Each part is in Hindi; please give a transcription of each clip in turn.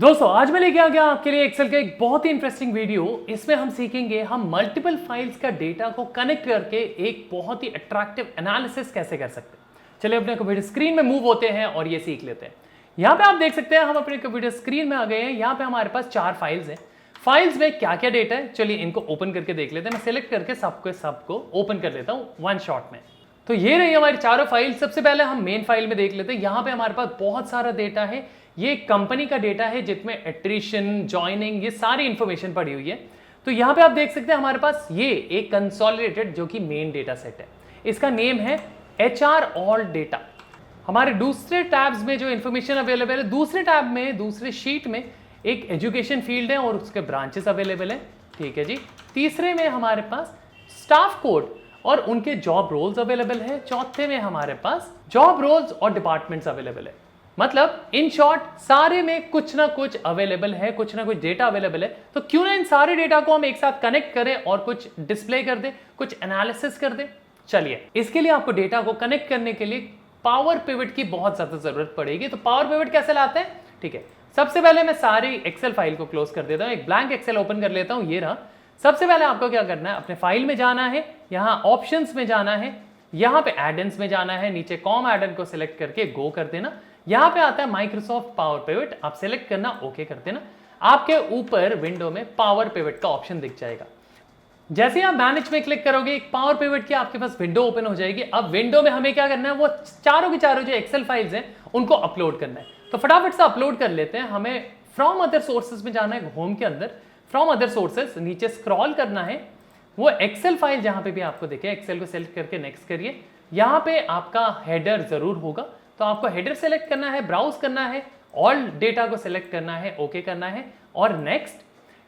दोस्तों आज मैं लेके आ गया आपके लिए एक्सेल का एक बहुत ही इंटरेस्टिंग वीडियो। इसमें हम सीखेंगे हम मल्टीपल फाइल्स का डेटा को कनेक्ट करके एक बहुत ही अट्रैक्टिव एनालिसिस कैसे कर सकते हैं। चलिए अपने कंप्यूटर स्क्रीन में मूव होते हैं और ये सीख लेते हैं। यहाँ पे आप देख सकते हैं हम अपने कंप्यूटर स्क्रीन में आ गए हैं। यहाँ पे हमारे पास 4 फाइल्स हैं। फाइल्स में क्या क्या डेटा है चलिए इनको ओपन करके देख लेते हैं। मैं सिलेक्ट करके सबको ओपन कर लेता हूँ वन शॉट में। तो ये रही हमारी चारों फाइल। सबसे पहले हम मेन फाइल में देख लेते हैं। यहाँ पे हमारे पास बहुत सारा डेटा है। ये कंपनी का डेटा है जिसमें एट्रिशन, जॉइनिंग, ये सारी इंफॉर्मेशन पड़ी हुई है। तो यहाँ पे आप देख सकते हैं हमारे पास ये एक कंसोलिडेटेड जो कि मेन डेटा सेट है। इसका नेम है HR ऑल डेटा। हमारे दूसरे टैब्स में जो इंफॉर्मेशन अवेलेबल है, दूसरे टैब में दूसरे शीट में एक एजुकेशन फील्ड है और उसके ब्रांचेस अवेलेबल है। ठीक है जी। तीसरे में हमारे पास स्टाफ कोड और उनके जॉब रोल्स अवेलेबल है। चौथे में हमारे पास जॉब रोल्स और डिपार्टमेंट्स अवेलेबल है। मतलब इन शॉर्ट सारे में कुछ ना कुछ अवेलेबल है, कुछ ना कुछ डेटा अवेलेबल है। तो क्यों ना इन सारे डेटा को हम एक साथ कनेक्ट करें और कुछ डिस्प्ले कर दें, कुछ एनालिसिस कर दें। चलिए इसके लिए आपको डेटा को कनेक्ट करने के लिए पावर पिवट की बहुत ज्यादा जरूरत पड़ेगी। तो पावर पिवट कैसे लाते हैं? ठीक है, सबसे पहले मैं सारी एक्सेल फाइल को क्लोज कर देता हूं, एक ब्लैंक एक्सेल ओपन कर लेता हूं। ये रहा। सबसे पहले आपको क्या करना है, अपने फाइल में जाना है, यहाँ ऑप्शंस में जाना है, यहाँ पे एड-इन्स में जाना है, नीचे कॉम एड-इन को सिलेक्ट करके गो कर देना। यहां पे आता है माइक्रोसॉफ्ट पावर पिवट, आप सिलेक्ट करना, ओके कर देना। आपके ऊपर विंडो में पावर पिवट का ऑप्शन दिख जाएगा। जैसे ही आप मैनेज में क्लिक करोगे एक पावर पिवट की आपके पास विंडो ओपन हो जाएगी। अब विंडो में हमें क्या करना है, वो चारों की चारों जो एक्सेल फाइल्स हैं उनको अपलोड करना है। तो फटाफट से अपलोड कर लेते हैं। हमें फ्रॉम अदर सोर्सेज में जाना है, होम के अंदर फ्रॉम अदर सोर्सेज नीचे स्क्रॉल करना है। वो एक्सेल फाइल जहां पे भी आपको दिखे एक्सेल को सेलेक्ट करके नेक्स्ट करिए। यहां पे आपका हेडर जरूर होगा, तो आपको हेडर सेलेक्ट करना है, ब्राउज करना है, ऑल डेटा को सेलेक्ट करना है, ओके करना है और नेक्स्ट।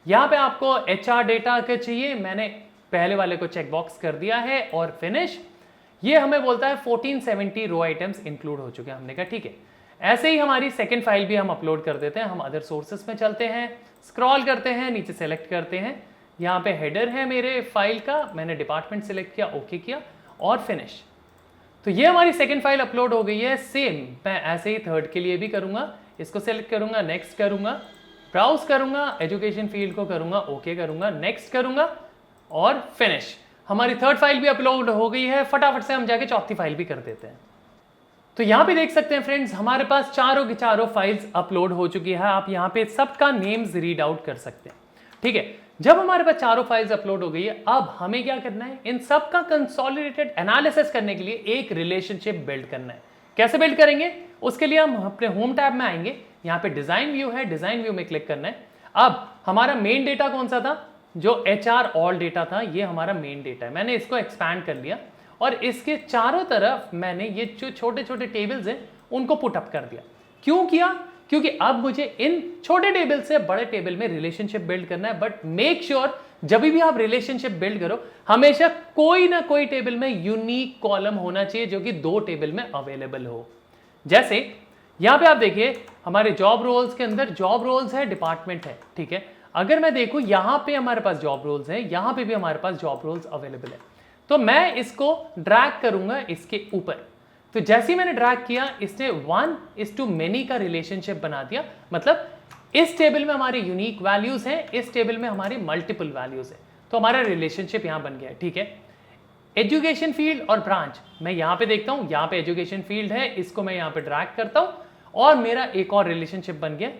यहां पे आपको HR डेटा का चाहिए, मैंने पहले वाले को चेक बॉक्स कर दिया है और फिनिश। ये हमें बोलता है 1470 रो आइटम्स इंक्लूड हो चुके हैं। हमने कहा ठीक है। ऐसे ही हमारी सेकेंड फाइल भी हम अपलोड कर देते हैं। हम अदर सोर्सेस में चलते हैं, स्क्रॉल करते हैं, नीचे सेलेक्ट करते हैं। यहाँ पे हेडर है मेरे फाइल का, मैंने डिपार्टमेंट सेलेक्ट किया, ओके किया और फिनिश। तो ये हमारी सेकेंड फाइल अपलोड हो गई है। सेम मैं ऐसे ही थर्ड के लिए भी करूंगा। इसको सेलेक्ट करूंगा, नेक्स्ट करूंगा, ब्राउज करूंगा, एजुकेशन फील्ड को करूंगा, ओके करूंगा, नेक्स्ट करूंगा और फिनिश। हमारी थर्ड फाइल भी अपलोड हो गई है। फटाफट से हम जाके चौथी फाइल भी कर देते हैं। तो यहाँ पे देख सकते हैं फ्रेंड्स, हमारे पास चारों की चारों फाइल्स अपलोड हो चुकी है। आप यहाँ पे सबका नेम्स रीड आउट कर सकते हैं। ठीक है, जब हमारे पास चारों फाइल्स अपलोड हो गई है, अब हमें क्या करना है, इन सब का कंसोलिडेटेड एनालिसिस करने के लिए एक रिलेशनशिप बिल्ड करना है। कैसे बिल्ड करेंगे? उसके लिए हम अपने होम टैब में आएंगे। यहाँ पे डिजाइन व्यू है, डिजाइन व्यू में क्लिक करना है। अब हमारा मेन डेटा कौन सा था? जो HR ऑल डेटा था, ये हमारा मेन डेटा है। मैंने इसको एक्सपैंड कर लिया और इसके चारों तरफ मैंने ये जो छोटे छोटे टेबल्स हैं उनको पुट अप कर दिया। क्यों किया? क्योंकि अब मुझे इन छोटे टेबल से बड़े टेबल में रिलेशनशिप बिल्ड करना है। बट मेक श्योर जब भी आप रिलेशनशिप बिल्ड करो, हमेशा कोई ना कोई टेबल में यूनिक कॉलम होना चाहिए जो कि 2 टेबल में अवेलेबल हो। जैसे यहां पे आप देखिए हमारे जॉब रोल्स के अंदर जॉब रोल्स है, डिपार्टमेंट है। ठीक है, अगर मैं देखूं यहां पे हमारे पास जॉब रोल्स है, यहां पे भी हमारे पास जॉब रोल्स अवेलेबल है। तो मैं इसको ड्रैग करूंगा इसके ऊपर। तो जैसे ही मैंने ड्रैग किया, इसने 1:many का रिलेशनशिप बना दिया। मतलब इस टेबल में हमारे यूनिक वैल्यूज हैं, इस टेबल में हमारी मल्टीपल वैल्यूज हैं। तो हमारा रिलेशनशिप यहां बन गया है। ठीक है, एजुकेशन फील्ड और ब्रांच मैं यहां पे देखता हूं, यहां पे एजुकेशन फील्ड है, इसको मैं यहां पे ड्रैग करता हूं और मेरा एक और रिलेशनशिप बन गया।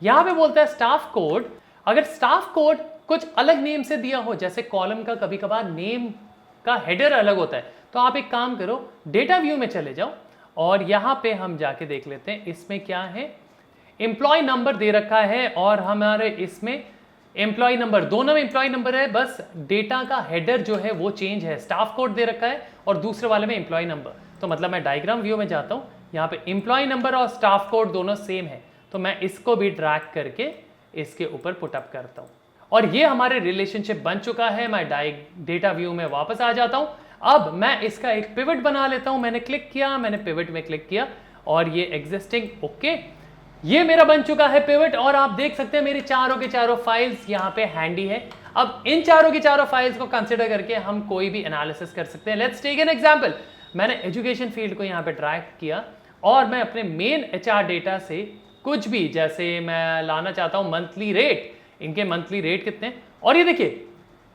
यहां पे बोलता है स्टाफ कोड। अगर स्टाफ कोड कुछ अलग नेम से दिया हो, जैसे कॉलम का कभी कभार नेम का हेडर अलग होता है, तो आप एक काम करो, डेटा व्यू में चले जाओ और यहां पे हम जाके देख लेते हैं इसमें क्या है। एम्प्लॉय नंबर दे रखा है और हमारे इसमें एम्प्लॉय नंबर, दोनों में एम्प्लॉय नंबर है, बस डेटा का हेडर जो है वो चेंज है। स्टाफ कोड दे रखा है और दूसरे वाले में एम्प्लॉय नंबर। तो मतलब मैं डायग्राम व्यू में जाता हूं, यहाँ पे एम्प्लॉय नंबर और स्टाफ कोड दोनों सेम है। तो मैं इसको भी ड्रैग करके इसके ऊपर पुटअप करता हूं और ये हमारे रिलेशनशिप बन चुका है। मैं डेटा व्यू में वापस आ जाता हूं। अब मैं इसका एक पिवट बना लेता हूं। मैंने क्लिक किया, मैंने पिवट में क्लिक किया और ये एग्जिस्टिंग, ओके, ये मेरा बन चुका है पिवट। और आप देख सकते हैं मेरी चारों के चारों फाइल्स यहाँ पे हैंडी है। अब इन चारों की चारों फाइल्स को कंसिडर करके हम कोई भी एनालिसिस कर सकते हैं। Let's take an example. मैंने एजुकेशन फील्ड को यहाँ पे ड्रैग किया और मैं अपने मेन HR डेटा से कुछ भी, जैसे मैं लाना चाहता हूं मंथली रेट, इनके मंथली रेट कितने हैं, और ये देखिए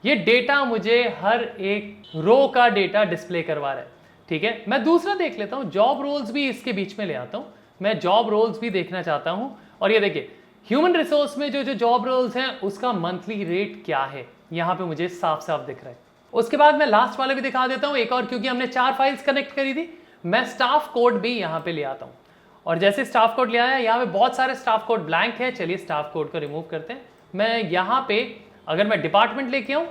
ये डेटा मुझे हर एक रो का डेटा डिस्प्ले करवा रहा है। ठीक है, मैं दूसरा देख लेता हूं, जॉब रोल्स भी इसके बीच में ले आता हूं, मैं जॉब रोल्स भी देखना चाहता हूं। और ये देखिए ह्यूमन रिसोर्स में जो जो जॉब रोल्स हैं उसका मंथली रेट क्या है, यहां पे मुझे साफ साफ दिख रहा है। उसके बाद मैं लास्ट वाले भी दिखा देता हूं एक और, क्योंकि हमने 4 फाइल्स कनेक्ट करी थी, मैं स्टाफ कोड भी यहां पे ले आता हूं। और जैसे स्टाफ कोड ले आया, यहाँ पे बहुत सारे स्टाफ कोड ब्लैंक है, चलिए स्टाफ कोड को रिमूव करते हैं। मैं यहाँ पे अगर मैं डिपार्टमेंट लेके आऊं,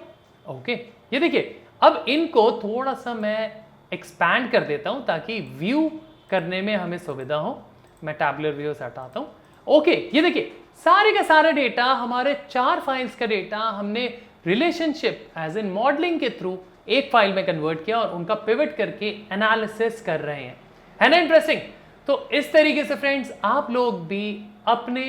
ओके, ये देखिए अब इनको थोड़ा सा मैं एक्सपैंड कर देता हूं ताकि व्यू करने में हमें सुविधा हो। मैं टैबुलर व्यू से हटाता हूं, ओके, ये देखिए सारे का सारा डेटा, हमारे 4 फाइल्स का डेटा हमने रिलेशनशिप एज इन मॉडलिंग के थ्रू एक फाइल में कन्वर्ट किया और उनका पिवट करके एनालिसिस कर रहे हैं, है ना इंटरेस्टिंग। तो इस तरीके से फ्रेंड्स आप लोग भी अपने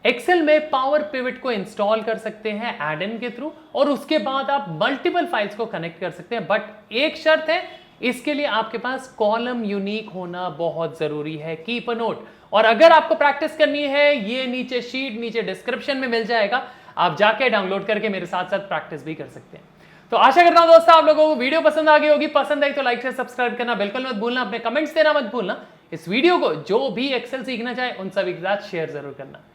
एक्सेल में पावर पिवट को इंस्टॉल कर सकते हैं एड इन के थ्रू, और उसके बाद आप मल्टीपल फाइल्स को कनेक्ट कर सकते हैं। बट एक शर्त है, इसके लिए आपके पास कॉलम यूनिक होना बहुत जरूरी है, कीप अ नोट। और अगर आपको प्रैक्टिस करनी है, ये नीचे शीट नीचे डिस्क्रिप्शन में मिल जाएगा, आप जाके डाउनलोड करके मेरे साथ साथ प्रैक्टिस भी कर सकते हैं। तो आशा करता हूं दोस्तों आप लोगों को वीडियो पसंद आ गई होगी, पसंद आई तो लाइक शेयर सब्सक्राइब करना बिल्कुल मत भूलना, अपने कमेंट्स देना मत भूलना, इस वीडियो को जो भी एक्सेल सीखना चाहे उन सभी के साथ शेयर जरूर करना।